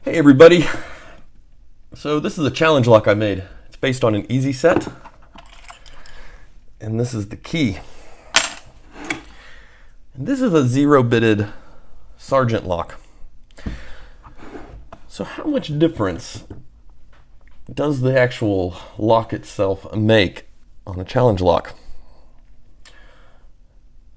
Hey everybody, so this is a challenge lock I made. It's based on an EZSet, and this is the key. And this is a zero-bitted Sargent lock. So how much difference does the actual lock itself make on a challenge lock? I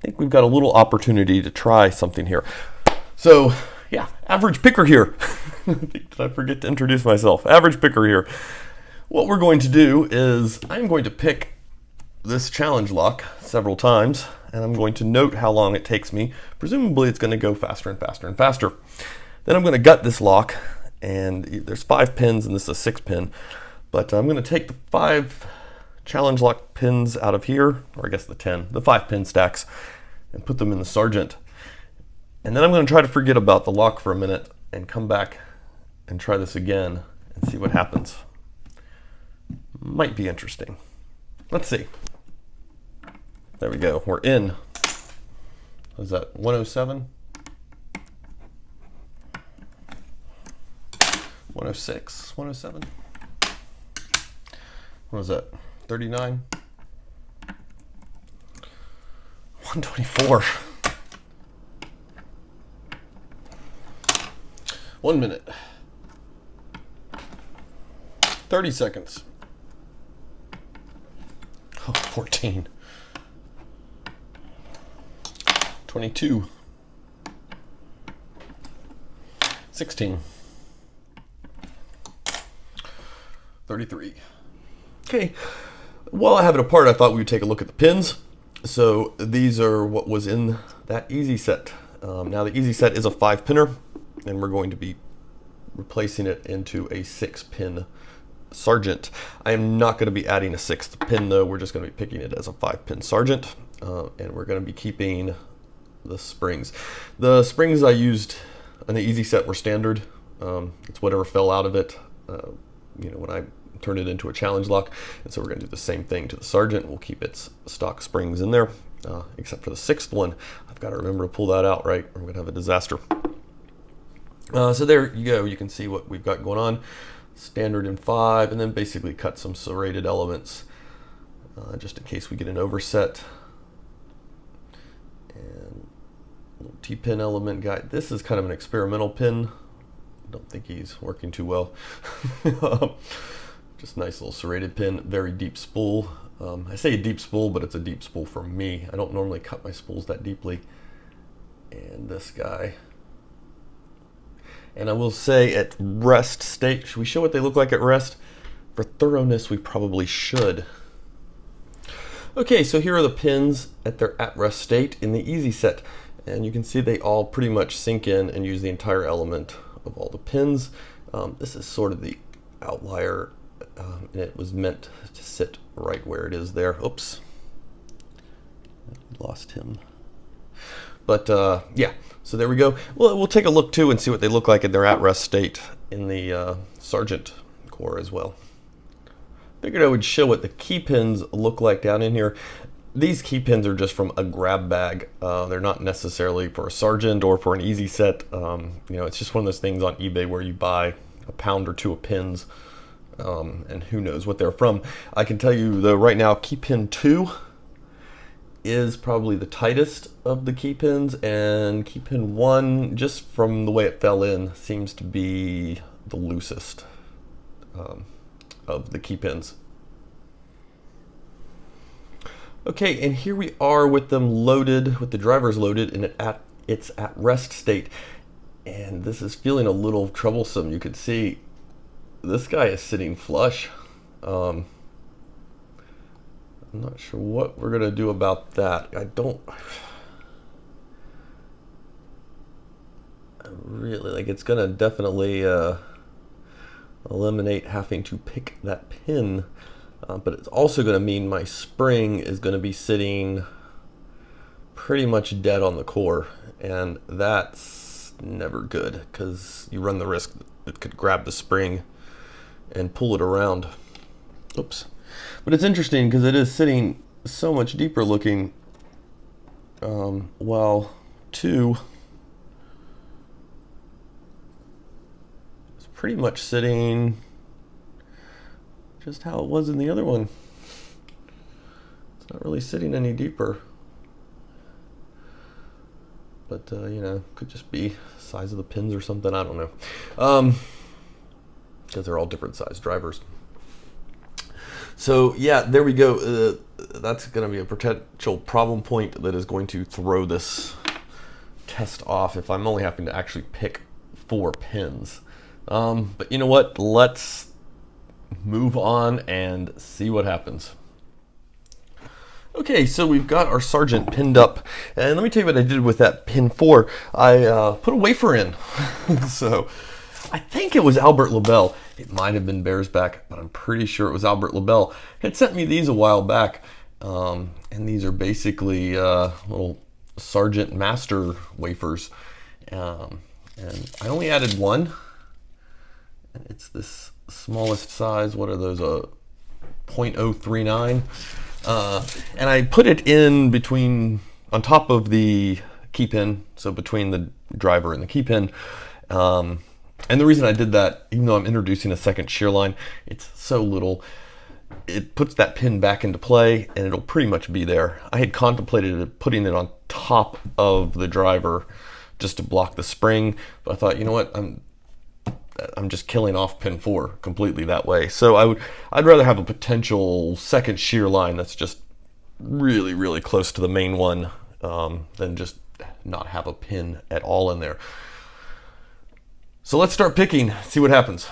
think we've got a little opportunity to try something here. So yeah, average picker here. Did I forget to introduce myself? Average picker here. What we're going to do is I'm going to pick this challenge lock several times, and I'm going to note how long it takes me. Presumably it's going to go faster and faster and faster. Then I'm going to gut this lock, and there's 5 pins and this is a 6 pin. But I'm going to take the 5 challenge lock pins out of here, or I guess the 5 pin stacks, and put them in the Sargent. And then I'm going to try to forget about the lock for a minute and come back and try this again and see what happens. Might be interesting. Let's see. There we go. We're in. What is that? 107? 106? 107? What is that? 39? 124. 1 minute. 30 seconds. Oh, 14. 22. 16. 33. Okay. While I have it apart, I thought we would take a look at the pins. So these are what was in that EZSet. Now the EZSet is a 5-pinner, and we're going to be replacing it into a 6-pin Sargent. I am not going to be adding a 6th pin though. We're just going to be picking it as a 5-pin Sargent, and we're going to be keeping the springs. The springs I used on the EZSet were standard. It's whatever fell out of it, when I turned it into a challenge lock. And so we're going to do the same thing to the Sargent. We'll keep its stock springs in there, except for the 6th one. I've got to remember to pull that out, right, or I'm going to have a disaster. So there you go. You can see what we've got going on. Standard in 5, and then basically cut some serrated elements just in case we get an overset. And little T-pin element guy. This is kind of an experimental pin. I don't think he's working too well. Just nice little serrated pin, very deep spool. I say a deep spool, but it's a deep spool for me. I don't normally cut my spools that deeply. And this guy. And I will say at rest state, should we show what they look like at rest? For thoroughness, we probably should. Okay, so here are the pins at their at rest state in the EZSet. And you can see they all pretty much sink in and use the entire element of all the pins. This is sort of the outlier, and it was meant to sit right where it is there. Oops, lost him. But yeah, so there we go. Well, we'll take a look too and see what they look like in their at-rest state in the Sargent core as well. Figured I would show what the key pins look like down in here. These key pins are just from a grab bag. They're not necessarily for a Sargent or for an EZSet. It's just one of those things on eBay where you buy a pound or 2 of pins, and who knows what they're from. I can tell you though, right now, key pin 2 is probably the tightest of the key pins, and key pin 1, just from the way it fell in, seems to be the loosest of the key pins. Okay, and here we are with them loaded, with the drivers loaded, and it's at rest state. And this is feeling a little troublesome. You can see this guy is sitting flush. I'm not sure what we're gonna do about that. I really like. It's gonna definitely eliminate having to pick that pin, but it's also gonna mean my spring is gonna be sitting pretty much dead on the core, and that's never good because you run the risk that it could grab the spring and pull it around. Oops. But it's interesting because it is sitting so much deeper looking, while 2 It's pretty much sitting just how it was in the other one. It's not really sitting any deeper. But, you know, could just be size of the pins or something. I don't know. Because they're all different size drivers. So, yeah, there we go. That's going to be a potential problem point that is going to throw this test off if I'm only having to actually pick 4 pins. But you know what? Let's move on and see what happens. Okay, so we've got our Sargent pinned up, and let me tell you what I did with that pin 4. I put a wafer in. So I think it was Albert Labelle. It might have been Bears Back, but I'm pretty sure it was Albert Labelle. He had sent me these a while back, and these are basically little Sargent Master wafers. And I only added one, and it's this smallest size. What are those? 0.039. And I put it in between, on top of the key pin, so between the driver and the key pin. And the reason I did that, even though I'm introducing a second shear line, it's so little, it puts that pin back into play and it'll pretty much be there. I had contemplated putting it on top of the driver just to block the spring, but I thought, you know what, I'm just killing off pin 4 completely that way. So I'd rather have a potential second shear line that's just really, really close to the main one than just not have a pin at all in there. So let's start picking, see what happens.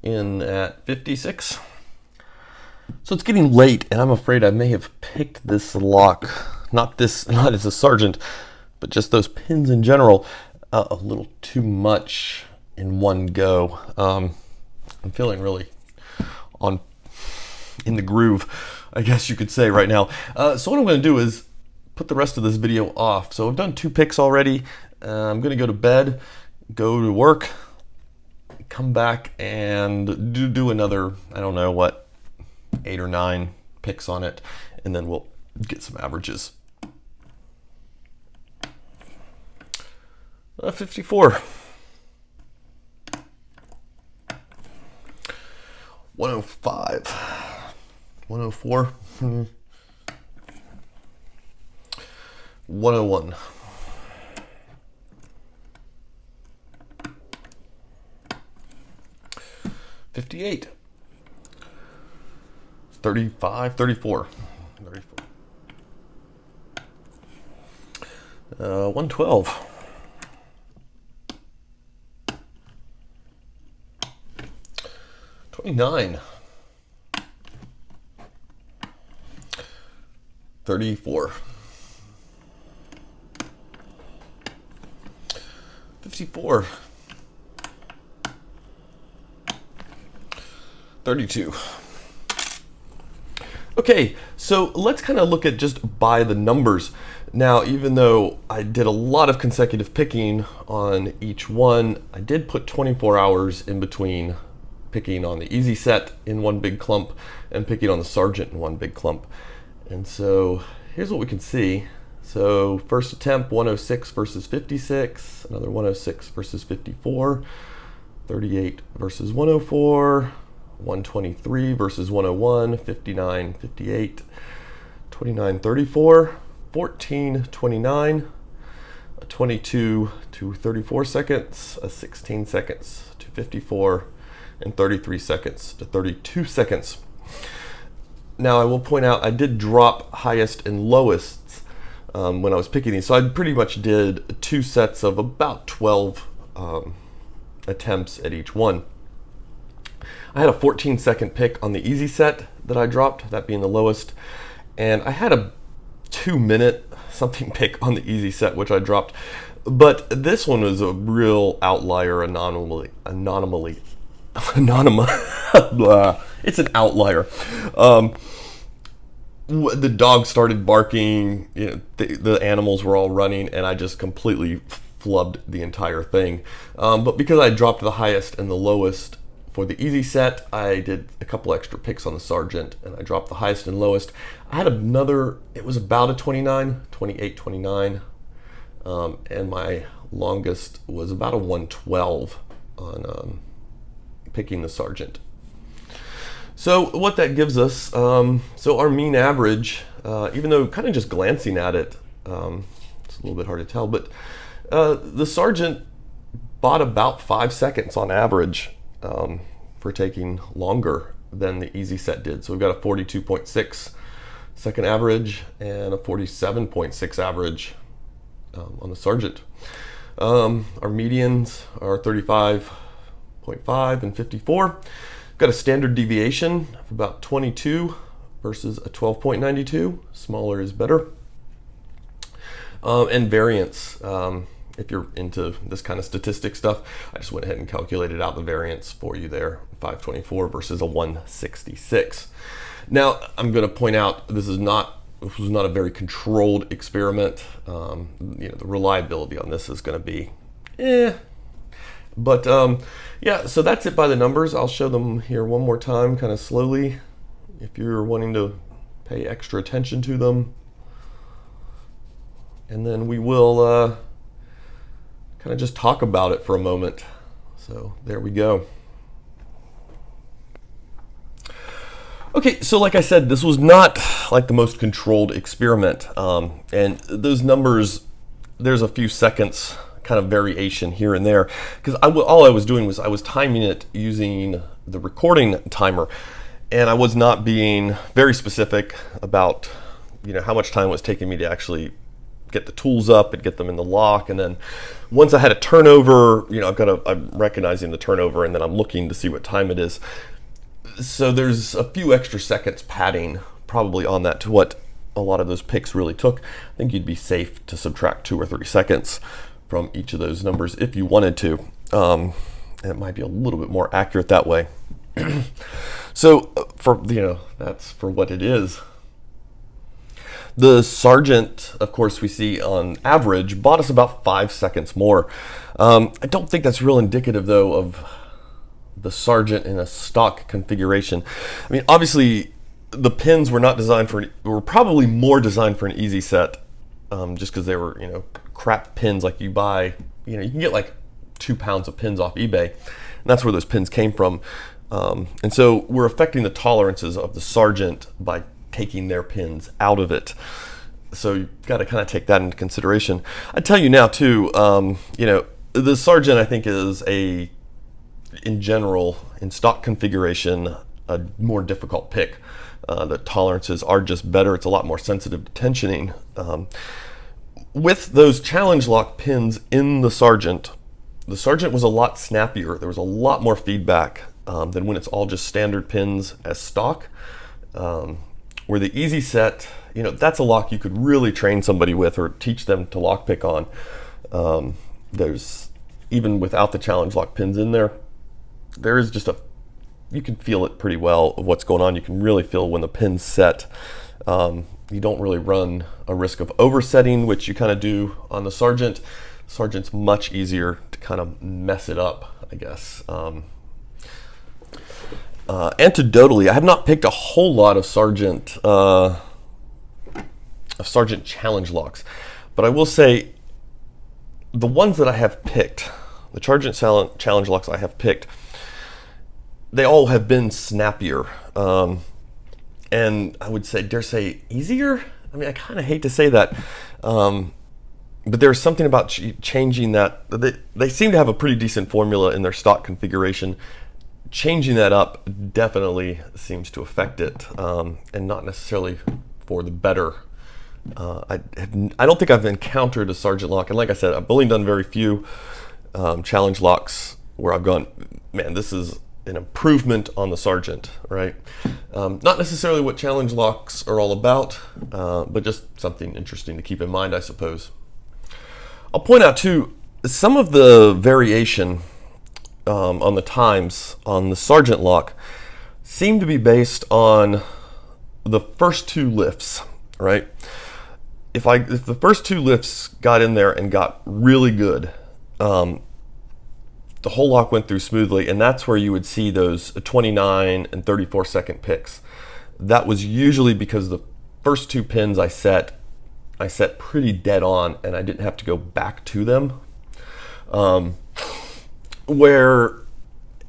In at 56. So it's getting late, and I'm afraid I may have picked this lock, not as a Sargent, but just those pins in general, a little too much in one go. I'm feeling really in the groove, I guess you could say right now. So what I'm going to do is put the rest of this video off. So I've done 2 picks already. I'm going to go to bed, go to work, come back and do another, I don't know what, 8 or 9 picks on it, and then we'll get some averages. 54. 105. 104. 101. 58. 35. 34. 112. 29. 34. 54. 32. Okay, so let's kind of look at just by the numbers. Now, even though I did a lot of consecutive picking on each one, I did put 24 hours in between picking on the EZSet in one big clump and picking on the Sargent in one big clump. And so here's what we can see. So first attempt, 106 versus 56, another 106 versus 54, 38 versus 104, 123 versus 101, 59, 58, 29, 34, 14, 29, a 22 to 34 seconds, a 16 seconds to 54, and 33 seconds to 32 seconds. Now I will point out I did drop highest and lowest when I was picking these, so I pretty much did 2 sets of about 12 attempts at each one. I had a 14-second pick on the EZSet that I dropped, that being the lowest, and I had a 2-minute something pick on the EZSet, which I dropped, but this one was a real outlier anomaly. It's an outlier. The dog started barking, you know, the animals were all running, and I just completely flubbed the entire thing. But because I dropped the highest and the lowest for the EZSet, I did a couple extra picks on the Sargent, and I dropped the highest and lowest. I had another, it was about a 29, 28, 29, and my longest was about a 112. picking the Sargent. So what that gives us, so our mean average, even though kind of just glancing at it, it's a little bit hard to tell, but the Sargent bought about 5 seconds on average for taking longer than the EZSet did. So we've got a 42.6 second average and a 47.6 average on the Sargent. Our medians are 35.5 and 54. We've got a standard deviation of about 22 versus a 12.92. Smaller is better. And variance. If you're into this kind of statistic stuff, I just went ahead and calculated out the variance for you there, 524 versus a 166. Now, I'm going to point out this was not a very controlled experiment. The reliability on this is going to be, But yeah, so that's it by the numbers. I'll show them here one more time, kind of slowly, if you're wanting to pay extra attention to them. And then we will kind of just talk about it for a moment. So there we go. Okay, so like I said, this was not like the most controlled experiment. And those numbers, there's a few seconds kind of variation here and there, because all I was doing was I was timing it using the recording timer, and I was not being very specific about how much time it was taking me to actually get the tools up and get them in the lock. And then once I had a turnover, I'm recognizing the turnover, and then I'm looking to see what time it is. So there's a few extra seconds padding probably on that to what a lot of those picks really took. I think you'd be safe to subtract 2 or 3 seconds from each of those numbers if you wanted to. And it might be a little bit more accurate that way. So that's for what it is. The Sargent, of course, we see on average bought us about 5 seconds more. I don't think that's real indicative though of the Sargent in a stock configuration. I mean, obviously the pins were not designed were probably more designed for an EZSet, just because they were, crap pins like you buy, you can get like 2 pounds of pins off eBay, and that's where those pins came from. And so we're affecting the tolerances of the Sargent by taking their pins out of it. So you've got to kind of take that into consideration. I tell you now too, the Sargent I think is in general, in stock configuration, a more difficult pick. The tolerances are just better. It's a lot more sensitive to tensioning. With those challenge lock pins in the Sargent was a lot snappier. There was a lot more feedback than when it's all just standard pins as stock. Where the EZSet, that's a lock you could really train somebody with or teach them to lock pick on. There's, even without the challenge lock pins in there, there is just you can feel it pretty well of what's going on. You can really feel when the pin's set. You don't really run a risk of oversetting, which you kind of do on the Sargent. Sargent's much easier to kind of mess it up, I guess. Anecdotally, I have not picked a whole lot of Sargent challenge locks, but I will say the ones that I have picked, the Sargent challenge locks I have picked, they all have been snappier, and I would dare say easier. I mean, I kind of hate to say that, but there's something about changing that. They seem to have a pretty decent formula in their stock configuration. Changing that up definitely seems to affect it, and not necessarily for the better. I don't think I've encountered a Sargent lock, and like I said, I've only done very few challenge locks where I've gone, man, this is an improvement on the Sargent, right? Not necessarily what challenge locks are all about, but just something interesting to keep in mind, I suppose. I'll point out too, some of the variation on the times on the Sargent lock seem to be based on the first 2 lifts, right? If the first 2 lifts got in there and got really good, the whole lock went through smoothly, and that's where you would see those 29 and 34 second picks. That was usually because the first 2 pins I set pretty dead on, and I didn't have to go back to them. where,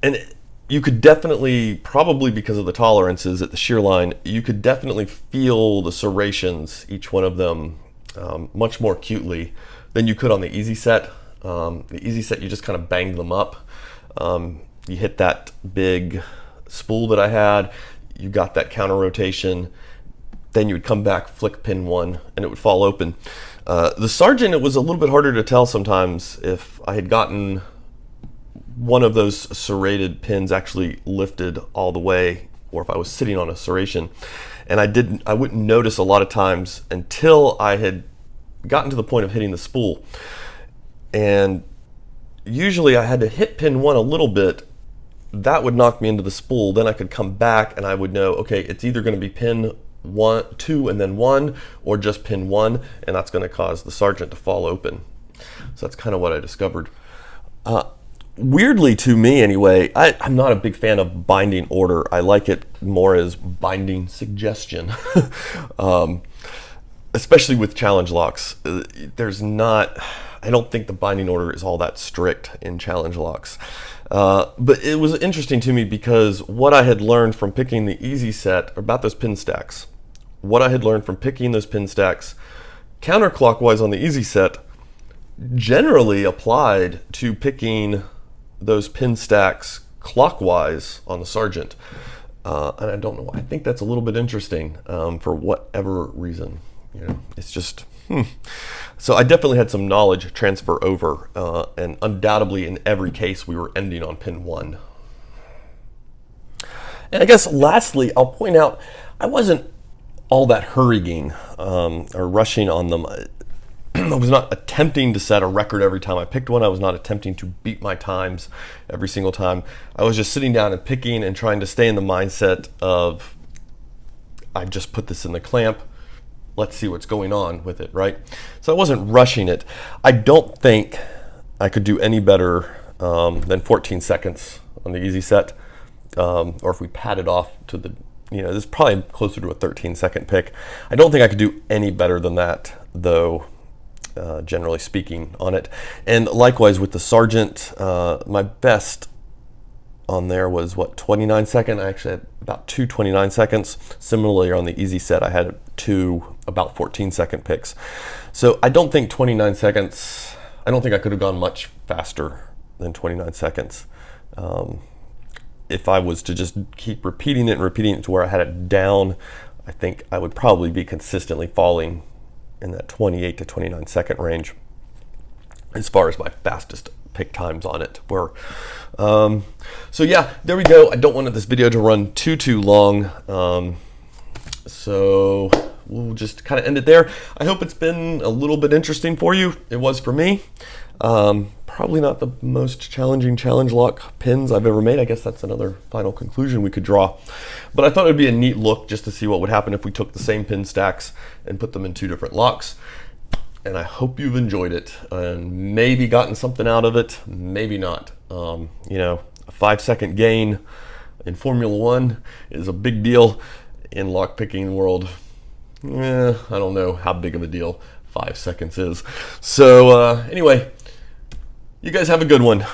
and you could definitely, probably because of the tolerances at the shear line, you could definitely feel the serrations, each one of them, much more acutely than you could on the EZSet. The EZSet, you just kind of banged them up. You hit that big spool that I had, you got that counter rotation, then you would come back, flick pin 1, and it would fall open. The Sargent, it was a little bit harder to tell sometimes if I had gotten one of those serrated pins actually lifted all the way, or if I was sitting on a serration. And I wouldn't notice a lot of times until I had gotten to the point of hitting the spool. And usually I had to hit pin 1 a little bit. That would knock me into the spool. Then I could come back and I would know, okay, it's either going to be pin 1, 2, and then 1, or just pin 1, and that's going to cause the Sargent to fall open. So that's kind of what I discovered. Weirdly to me anyway, I'm not a big fan of binding order. I like it more as binding suggestion. Especially with challenge locks. I don't think the binding order is all that strict in challenge locks. But it was interesting to me because what I had learned from picking the EZSet about those pin stacks, what I had learned from picking those pin stacks counterclockwise on the EZSet generally applied to picking those pin stacks clockwise on the Sargent. And I don't know, I think that's a little bit interesting for whatever reason. It's just, So I definitely had some knowledge transfer over, and undoubtedly in every case we were ending on pin 1. And I guess lastly, I'll point out, I wasn't all that hurrying or rushing on them. I was not attempting to set a record every time I picked one. I was not attempting to beat my times every single time. I was just sitting down and picking and trying to stay in the mindset of, I just put this in the clamp, let's see what's going on with it, right? So I wasn't rushing it. I don't think I could do any better than 14 seconds on the EZSet, or if we pad it off to the, this is probably closer to a 13-second pick. I don't think I could do any better than that, though. Generally speaking on it. And likewise with the Sargent, my best on there was 29 seconds. I actually had about 2 seconds. Similarly on the EZSet, I had 2 about 14-second picks. So I don't think 29 seconds, I don't think I could have gone much faster than 29 seconds. If I was to just keep repeating it to where I had it down, I think I would probably be consistently falling in that 28 to 29 second range as far as my fastest pick times on it were. So yeah, there we go. I don't want this video to run too long, so we'll just kind of end it there. I hope it's been a little bit interesting for you. It was for me. Probably not the most challenging challenge lock pins I've ever made. I guess that's another final conclusion we could draw. But I thought it would be a neat look just to see what would happen if we took the same pin stacks and put them in 2 different locks. And I hope you've enjoyed it and maybe gotten something out of it, maybe not. A 5-second gain in Formula 1 is a big deal in lock picking world. I don't know how big of a deal 5 seconds is. So anyway, you guys have a good one.